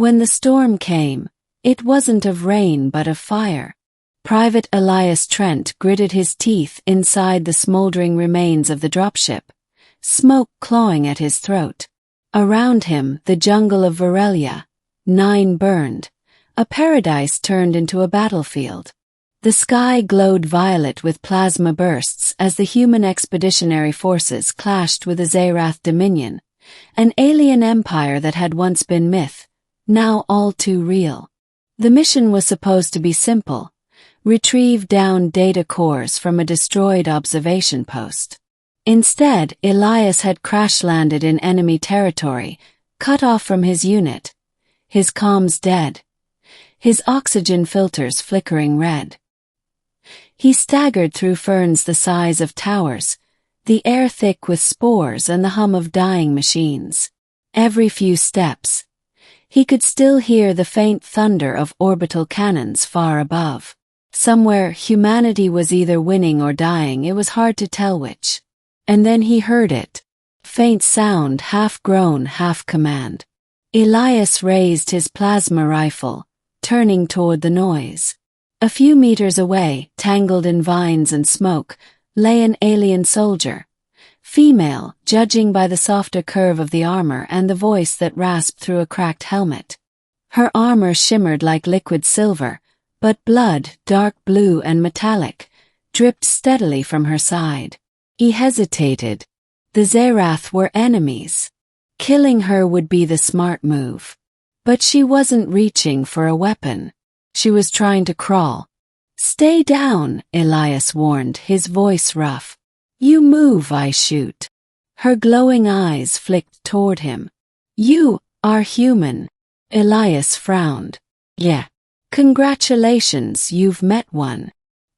When the storm came, it wasn't of rain but of fire. Private Elias Trent gritted his teeth inside the smoldering remains of the dropship, smoke clawing at his throat. Around him, the jungle of Varelia, 9 burned, a paradise turned into a battlefield. The sky glowed violet with plasma bursts as the human expeditionary forces clashed with the Xerath Dominion, an alien empire that had once been myth, now all too real. The mission was supposed to be simple: retrieve downed data cores from a destroyed observation post. Instead, Elias had crash-landed in enemy territory, cut off from his unit, his comms dead, his oxygen filters flickering red. He staggered through ferns the size of towers, the air thick with spores and the hum of dying machines. Every few steps, he could still hear the faint thunder of orbital cannons far above. Somewhere, humanity was either winning or dying, it was hard to tell which. And then he heard it. Faint sound, half groan, half command. Elias raised his plasma rifle, turning toward the noise. A few meters away, tangled in vines and smoke, lay an alien soldier. Female, judging by the softer curve of the armor and the voice that rasped through a cracked helmet. Her armor shimmered like liquid silver, but blood, dark blue and metallic, dripped steadily from her side. He hesitated. The Xerath were enemies. Killing her would be the smart move. But she wasn't reaching for a weapon. She was trying to crawl. "Stay down," Elias warned, his voice rough. "You move, I shoot." Her glowing eyes flicked toward him. "You are human." Elias frowned. "Yeah. Congratulations, you've met one."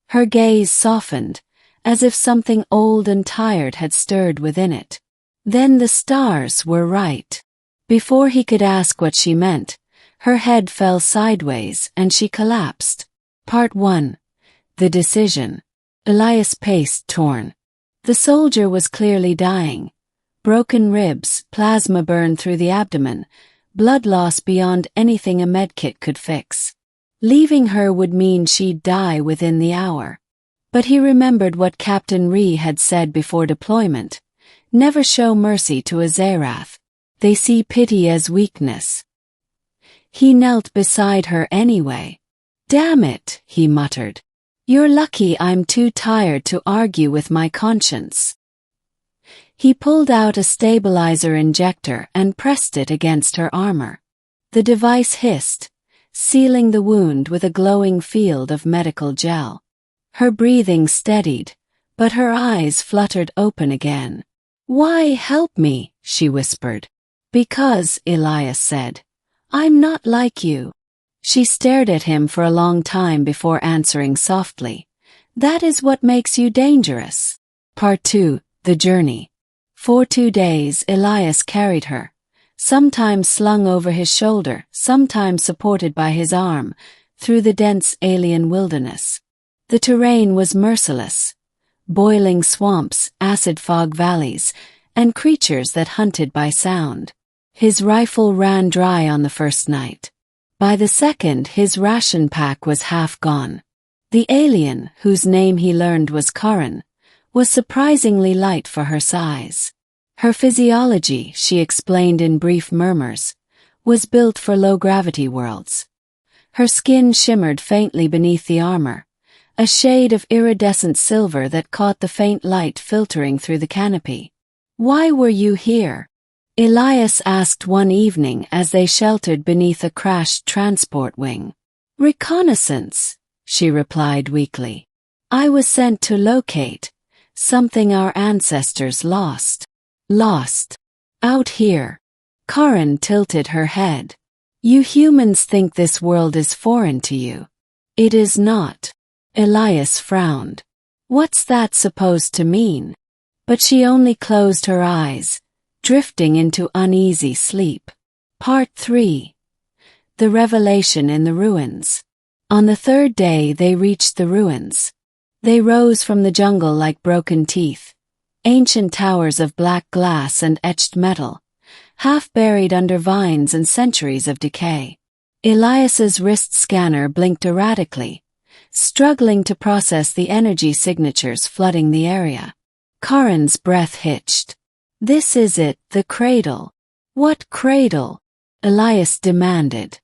Her gaze softened, as if something old and tired had stirred within it. Then the stars were right. Before he could ask what she meant, her head fell sideways and she collapsed. Part 1. The Decision. Elias paced, torn. The soldier was clearly dying. Broken ribs, plasma burn through the abdomen, blood loss beyond anything a medkit could fix. Leaving her would mean she'd die within the hour. But he remembered what Captain Ree had said before deployment. Never show mercy to a Xerath. They see pity as weakness. He knelt beside her anyway. "Damn it," he muttered. "You're lucky I'm too tired to argue with my conscience." He pulled out a stabilizer injector and pressed it against her armor. The device hissed, sealing the wound with a glowing field of medical gel. Her breathing steadied, but her eyes fluttered open again. "Why help me?" she whispered. "Because," Elias said, "I'm not like you." She stared at him for a long time before answering softly. "That is what makes you dangerous." Part 2. The Journey. For 2 days Elias carried her, sometimes slung over his shoulder, sometimes supported by his arm, through the dense alien wilderness. The terrain was merciless. Boiling swamps, acid fog valleys, and creatures that hunted by sound. His rifle ran dry on the first night. By the second, his ration pack was half gone. The alien, whose name he learned was Karin, was surprisingly light for her size. Her physiology, she explained in brief murmurs, was built for low-gravity worlds. Her skin shimmered faintly beneath the armor, a shade of iridescent silver that caught the faint light filtering through the canopy. "Why were you here?" Elias asked one evening as they sheltered beneath a crashed transport wing. "Reconnaissance," she replied weakly. "I was sent to locate something our ancestors lost." "Lost? Out here?" Karin tilted her head. "You humans think this world is foreign to you. It is not." Elias frowned. "What's that supposed to mean?" But she only closed her eyes, drifting into uneasy sleep. Part 3. The Revelation in the Ruins. On the third day they reached the ruins. They rose from the jungle like broken teeth, ancient towers of black glass and etched metal, half buried under vines and centuries of decay. Elias's wrist scanner blinked erratically, struggling to process the energy signatures flooding the area. Karen's breath hitched. This is it, the cradle. What cradle? Elias demanded.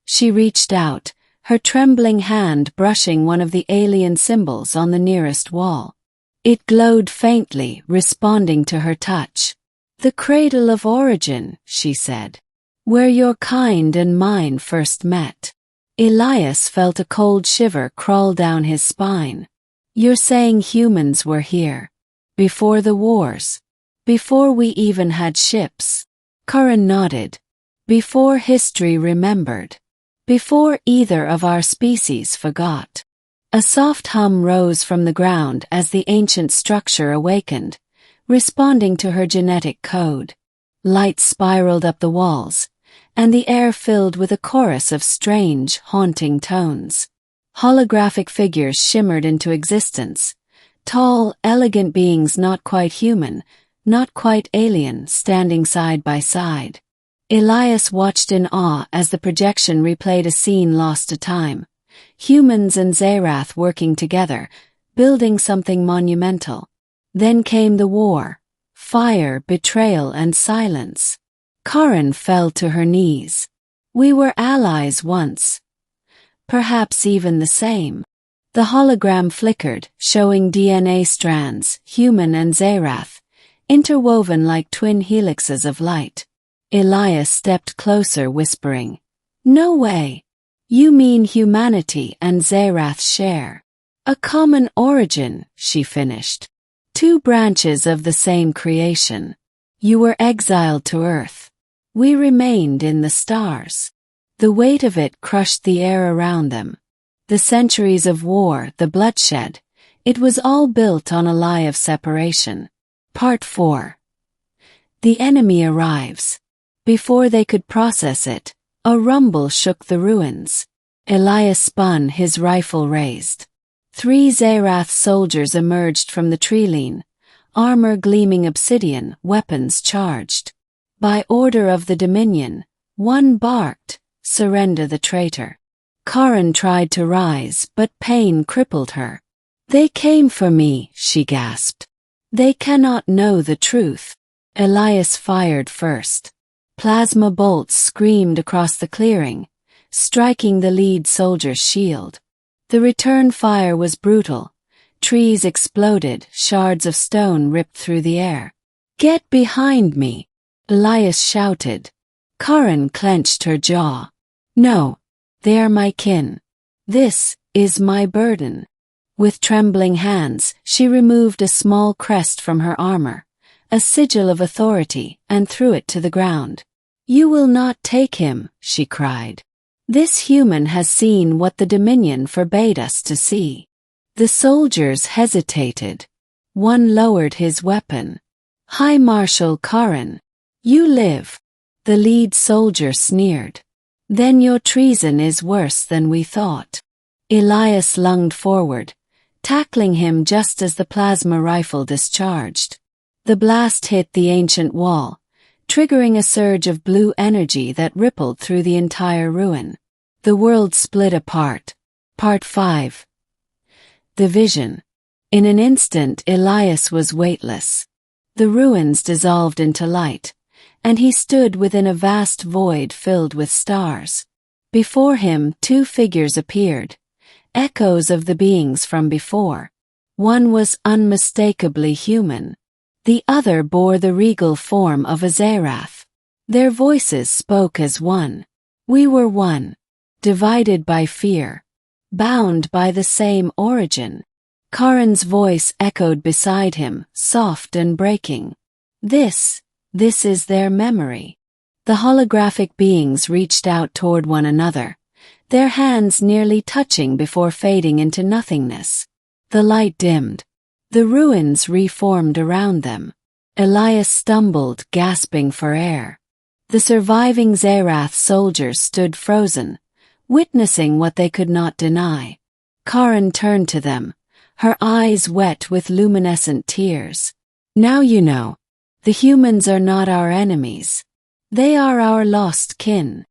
She reached out, her trembling hand brushing one of the alien symbols on the nearest wall. It glowed faintly, responding to her touch. The cradle of origin, she said. Where your kind and mine first met. Elias felt a cold shiver crawl down his spine. You're saying humans were here. Before the wars. Before we even had ships. Karen nodded. Before history remembered. Before either of our species forgot. A soft hum rose from the ground as the ancient structure awakened, responding to her genetic code. Light spiraled up the walls, and the air filled with a chorus of strange, haunting tones. Holographic figures shimmered into existence, tall, elegant beings not quite human, not quite alien, standing side by side. Elias watched in awe as the projection replayed a scene lost to time. Humans and Xerath working together, building something monumental. Then came the war. Fire, betrayal, and silence. Karen fell to her knees. We were allies once. Perhaps even the same. The hologram flickered, showing DNA strands, human and Xerath, interwoven like twin helixes of light. Elias stepped closer, whispering, "No way. You mean humanity and Xerath share a common origin," she finished. Two branches of the same creation. You were exiled to Earth. We remained in the stars. The weight of it crushed the air around them. The centuries of war, the bloodshed, it was all built on a lie of separation. Part 4. The enemy arrives. Before they could process it, a rumble shook the ruins. Elias spun, his rifle raised. 3 Xerath soldiers emerged from the treeline, armor gleaming obsidian, weapons charged. By order of the Dominion, one barked, "Surrender the traitor." Karen tried to rise, but pain crippled her. "They came for me," she gasped. "They cannot know the truth." Elias fired first. Plasma bolts screamed across the clearing, striking the lead soldier's shield. The return fire was brutal. Trees exploded, shards of stone ripped through the air. "Get behind me!" Elias shouted. Karen clenched her jaw. "No, they are my kin. This is my burden." With trembling hands, she removed a small crest from her armor, a sigil of authority, and threw it to the ground. "You will not take him," she cried. "This human has seen what the Dominion forbade us to see." The soldiers hesitated. One lowered his weapon. "High Marshal Karen, you live." The lead soldier sneered. "Then your treason is worse than we thought." Elias lunged forward, tackling him just as the plasma rifle discharged. The blast hit the ancient wall, triggering a surge of blue energy that rippled through the entire ruin. The world split apart. Part 5. The vision. In an instant, Elias was weightless. The ruins dissolved into light, and he stood within a vast void filled with stars. Before him, 2 figures appeared, echoes of the beings from before. One was unmistakably human. The other bore the regal form of a Xerath. Their voices spoke as one. We were one, divided by fear, bound by the same origin. Karen's voice echoed beside him, soft and breaking. This is their memory." The holographic beings reached out toward one another, their hands nearly touching before fading into nothingness. The light dimmed. The ruins reformed around them. Elias stumbled, gasping for air. The surviving Xerath soldiers stood frozen, witnessing what they could not deny. Karen turned to them, her eyes wet with luminescent tears. "Now you know. The humans are not our enemies. They are our lost kin.